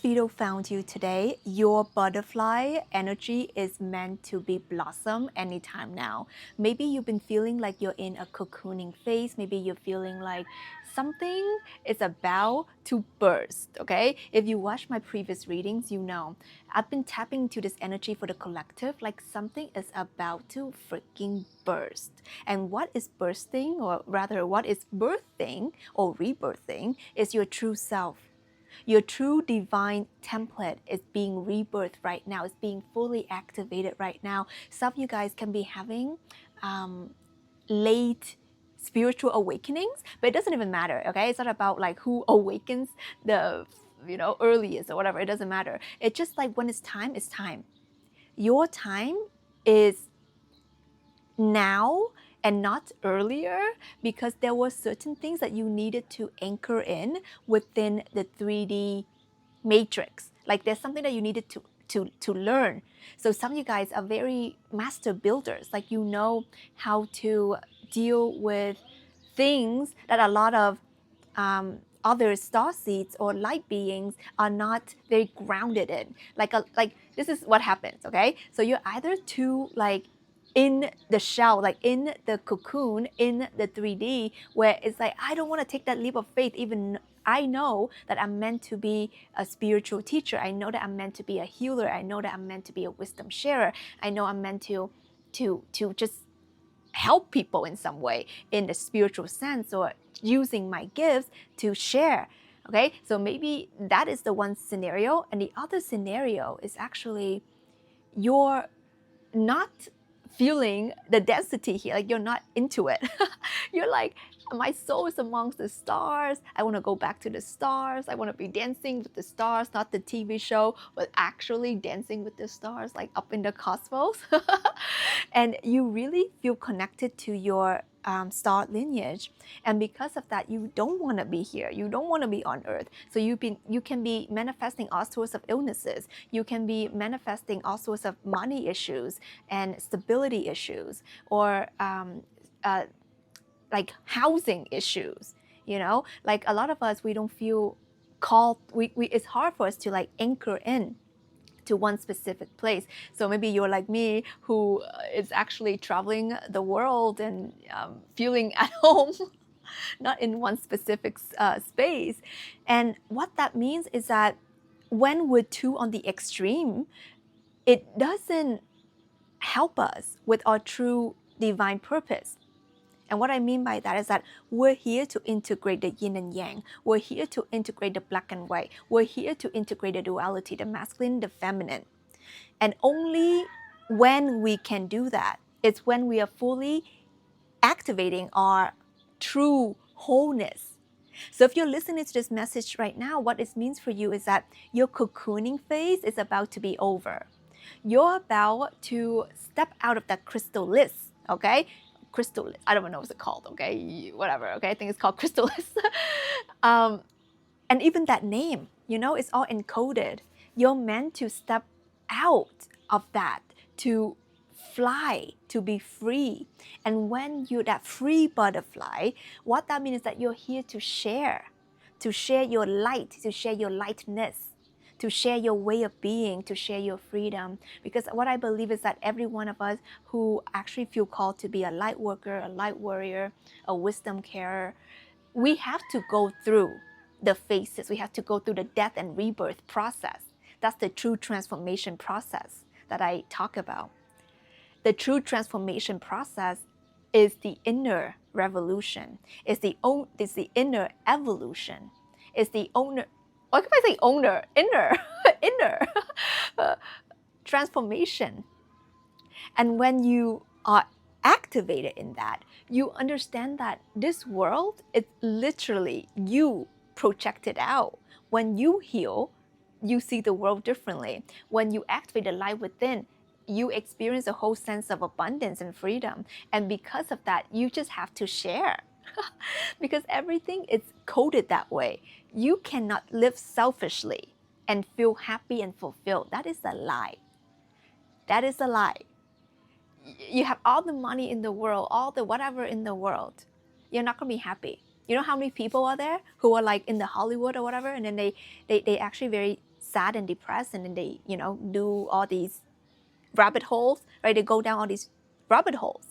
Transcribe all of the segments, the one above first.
video found you today, your butterfly energy is meant to be blossom anytime now. Maybe you've been feeling like you're in a cocooning phase. Maybe you're feeling like something is about to burst, okay? If you watch my previous readings, you know I've been tapping into this energy for the collective, like something is about to freaking burst. And what is bursting, or rather what is birthing or rebirthing, is your true self. Your true divine template is being rebirthed right now. It's being fully activated right now. Some of you guys can be having late spiritual awakenings, but it doesn't even matter, okay? It's not about like who awakens the earliest or whatever. It doesn't matter. It's just like when it's time, it's time. Your time is now and not earlier, because there were certain things that you needed to anchor in within the 3D matrix. Like there's something that you needed to learn. So some of you guys are very master builders, like you know how to deal with things that a lot of other star seeds or light beings are not very grounded in. Like this is what happens, okay? So you're either too like in the shell, like in the cocoon, in the 3D, where it's like, I don't want to take that leap of faith. Even I know that I'm meant to be a spiritual teacher. I know that I'm meant to be a healer. I know that I'm meant to be a wisdom sharer. I know I'm meant to just help people in some way in the spiritual sense, or using my gifts to share. Okay, so maybe that is the one scenario. And the other scenario is actually you're not feeling the density here, like you're not into it. You're like, my soul is amongst the stars. I want to go back to the stars. I want to be dancing with the stars, not the TV show, but actually dancing with the stars, like up in the cosmos. And you really feel connected to your star lineage, and because of that, you don't want to be here. You don't want to be on Earth. So you can be manifesting all sorts of illnesses. You can be manifesting all sorts of money issues and stability issues, or like housing issues. You know, like a lot of us, we don't feel called. It's hard for us to like anchor in to one specific place. So maybe you're like me, who is actually traveling the world and feeling at home, not in one specific space. And what that means is that when we're too on the extreme, it doesn't help us with our true divine purpose. And what I mean by that is that we're here to integrate the yin and yang. We're here to integrate the black and white. We're here to integrate the duality, the masculine, the feminine. And only when we can do that, it's when we are fully activating our true wholeness. So if you're listening to this message right now, what it means for you is that your cocooning phase is about to be over. You're about to step out of that chrysalis, okay? Chrysalis, I don't know what's it called, okay? Whatever, okay? I think it's called chrysalis. And even that name, you know, it's all encoded. You're meant to step out of that, to fly, to be free. And when you're that free butterfly, what that means is that you're here to share your light, to share your lightness, to share your way of being, to share your freedom. Because what I believe is that every one of us who actually feel called to be a light worker, a light warrior, a wisdom carer, we have to go through the phases. We have to go through the death and rebirth process. That's the true transformation process that I talk about. The true transformation process is the inner revolution. It's the inner evolution. It's the owner. What can I say? Owner, inner, inner transformation. And when you are activated in that, you understand that this world is literally you projected out. When you heal, you see the world differently. When you activate the light within, you experience a whole sense of abundance and freedom. And because of that, you just have to share. Because everything is coded that way. You cannot live selfishly and feel happy and fulfilled. That is a lie. That is a lie. You have all the money in the world, all the whatever in the world. You're not going to be happy. You know how many people are there who are like in the Hollywood or whatever, and then they actually very sad and depressed, and then they, do all these rabbit holes, right? They go down all these rabbit holes.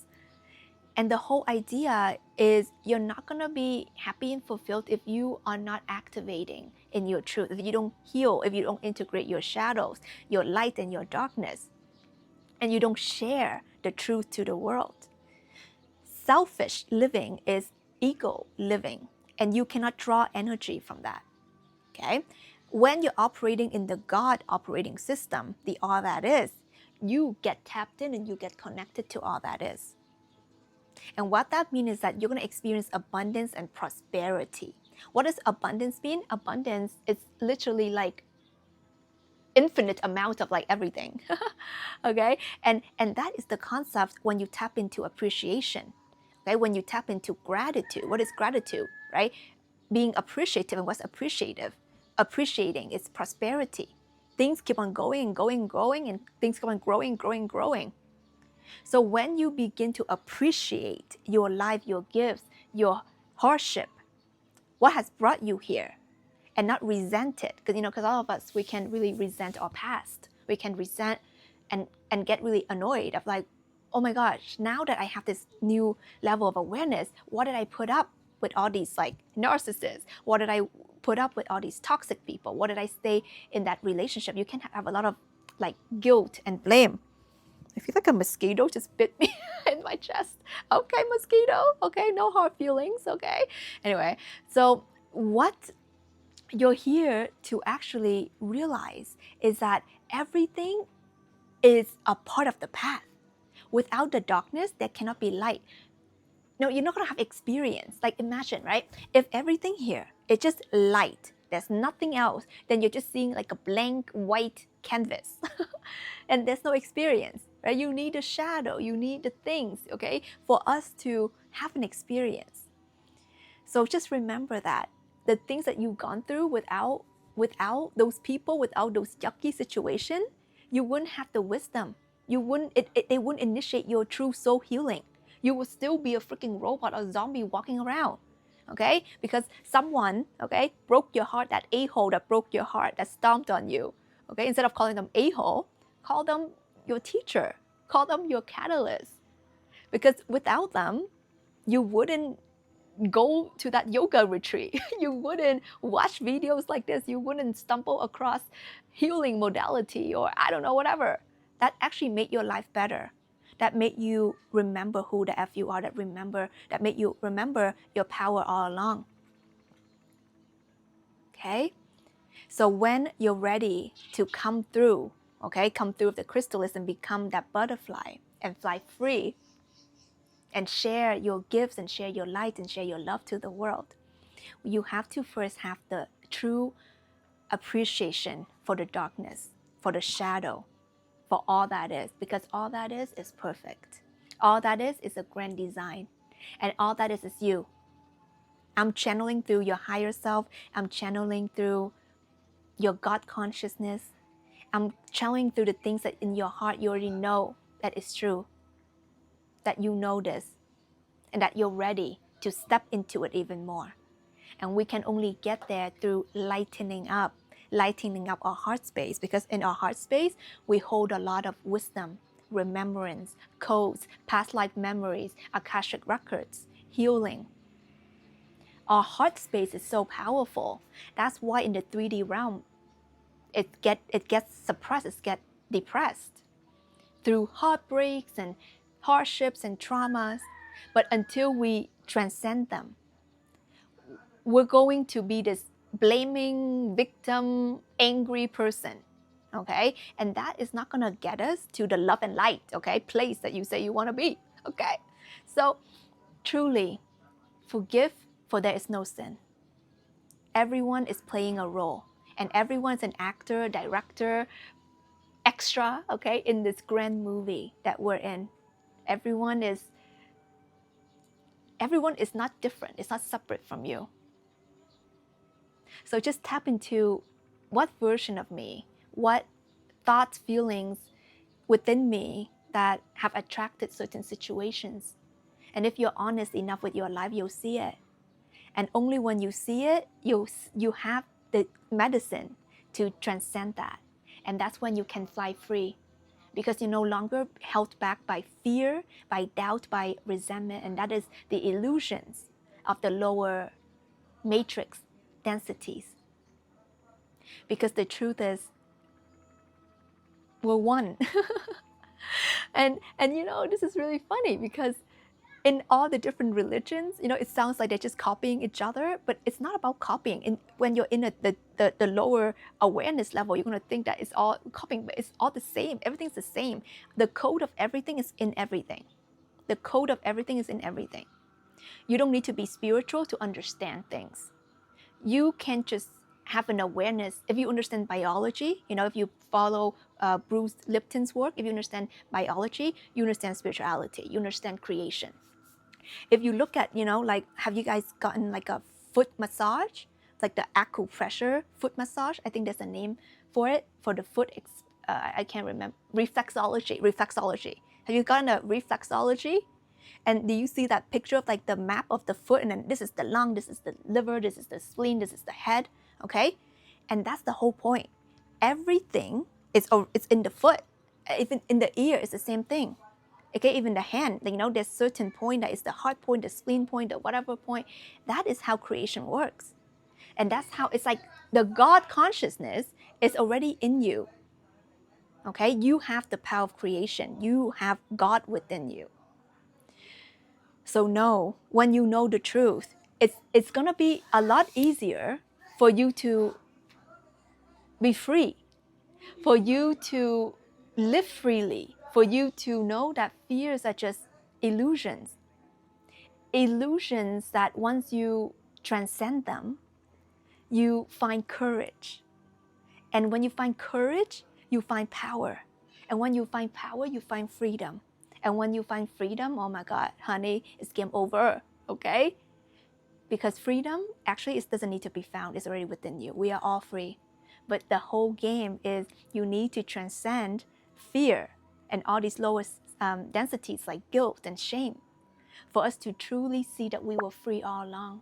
And the whole idea is you're not going to be happy and fulfilled if you are not activating in your truth, if you don't heal, if you don't integrate your shadows, your light and your darkness, and you don't share the truth to the world. Selfish living is ego living, and you cannot draw energy from that. Okay? When you're operating in the God operating system, the all that is, you get tapped in and you get connected to all that is. And what that means is that you're going to experience abundance and prosperity. What does abundance mean? Abundance is literally like infinite amount of like everything. Okay? And that is the concept when you tap into appreciation. Okay? When you tap into gratitude. What is gratitude, right? Being appreciative. And what's appreciative? Appreciating is prosperity. Things keep on going, growing, and things keep on growing. So when you begin to appreciate your life, your gifts, your hardship, what has brought you here, and not resent it, because all of us, we can really resent our past. We can resent and get really annoyed of like, oh my gosh, now that I have this new level of awareness, what did I put up with all these like narcissists? What did I put up with all these toxic people? What did I stay in that relationship? You can have a lot of like guilt and blame. I feel like a mosquito just bit me in my chest. Okay, mosquito. Okay, no hard feelings. Okay. Anyway, so what you're here to actually realize is that everything is a part of the path. Without the darkness, there cannot be light. No, you're not going to have experience. Like imagine, right? If everything here is just light, there's nothing else, then you're just seeing like a blank white canvas. And there's no experience, right? You need a shadow, you need the things, okay, for us to have an experience. So just remember that the things that you've gone through without those people, without those yucky situations, you wouldn't have the wisdom. They wouldn't initiate your true soul healing. You would still be a freaking robot or zombie walking around, okay? Because someone, okay, broke your heart, that a-hole that broke your heart, that stomped on you, okay? Instead of calling them a-hole, call them your teacher, call them your catalyst. Because without them, you wouldn't go to that yoga retreat. You wouldn't watch videos like this. You wouldn't stumble across healing modality or I don't know, whatever. That actually made your life better. That made you remember who the F you are, that made you remember your power all along. Okay? So when you're ready to come through, okay, come through the crystals and become that butterfly and fly free and share your gifts and share your light and share your love to the world, you have to first have the true appreciation for the darkness, for the shadow, for all that is, because all that is perfect. All that is a grand design, and all that is you. I'm channeling through your higher self. I'm channeling through your God consciousness. I'm channeling through the things that in your heart you already know that is true, that you know this, and that you're ready to step into it even more. And we can only get there through lightening up our heart space, because in our heart space, we hold a lot of wisdom, remembrance, codes, past life memories, Akashic records, healing. Our heart space is so powerful. That's why in the 3D realm, it gets suppressed, it gets depressed through heartbreaks and hardships and traumas. But until we transcend them, we're going to be this blaming, victim, angry person, okay? And that is not going to get us to the love and light, okay, place that you say you want to be, okay? So truly, forgive, for there is no sin. Everyone is playing a role, and everyone's an actor, director, extra, okay, in this grand movie that we're in. Everyone is not different. It's not separate from you. So just tap into what version of me, what thoughts, feelings within me that have attracted certain situations. And if you're honest enough with your life, you'll see it. And only when you see it, you have the medicine to transcend that. And that's when you can fly free, because you're no longer held back by fear, by doubt, by resentment. And that is the illusions of the lower matrix densities. Because the truth is, we're one. and you know, this is really funny, because in all the different religions, you know, it sounds like they're just copying each other, but it's not about copying. And when you're in the lower awareness level, you're going to think that it's all copying, but it's all the same. Everything's the same. The code of everything is in everything. The code of everything is in everything. You don't need to be spiritual to understand things. You can just have an awareness. If you understand biology, you know, if you follow Bruce Lipton's work, if you understand biology, you understand spirituality, you understand creation. If you look at, you know, like, have you guys gotten like a foot massage? Like the acupressure foot massage? I think there's a name for it, for the foot, I can't remember. Reflexology. Have you gotten a reflexology? And do you see that picture of like the map of the foot? And then this is the lung, this is the liver, this is the spleen, this is the head, okay? And that's the whole point. Everything is it's in the foot. Even in the ear, it's the same thing. Okay, even the hand, you know, there's certain point that is the heart point, the spleen point, the whatever point. That is how creation works. And that's how it's like the God consciousness is already in you. Okay, you have the power of creation. You have God within you. So know, when you know the truth, it's gonna be a lot easier for you to be free, for you to live freely, for you to know that fears are just illusions. Illusions that once you transcend them, you find courage. And when you find courage, you find power. And when you find power, you find freedom. And when you find freedom, oh my God, honey, it's game over, okay? Because freedom, actually, it doesn't need to be found. It's already within you. We are all free. But the whole game is you need to transcend fear and all these lowest densities like guilt and shame for us to truly see that we were free all along.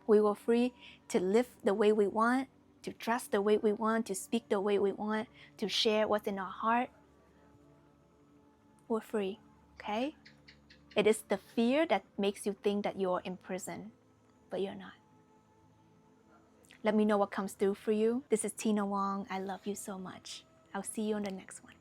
We were free to live the way we want, to dress the way we want, to speak the way we want, to share what's in our heart. We're free, okay? It is the fear that makes you think that you're in prison, but you're not. Let me know what comes through for you. This is Tina Wong. I love you so much. I'll see you on the next one.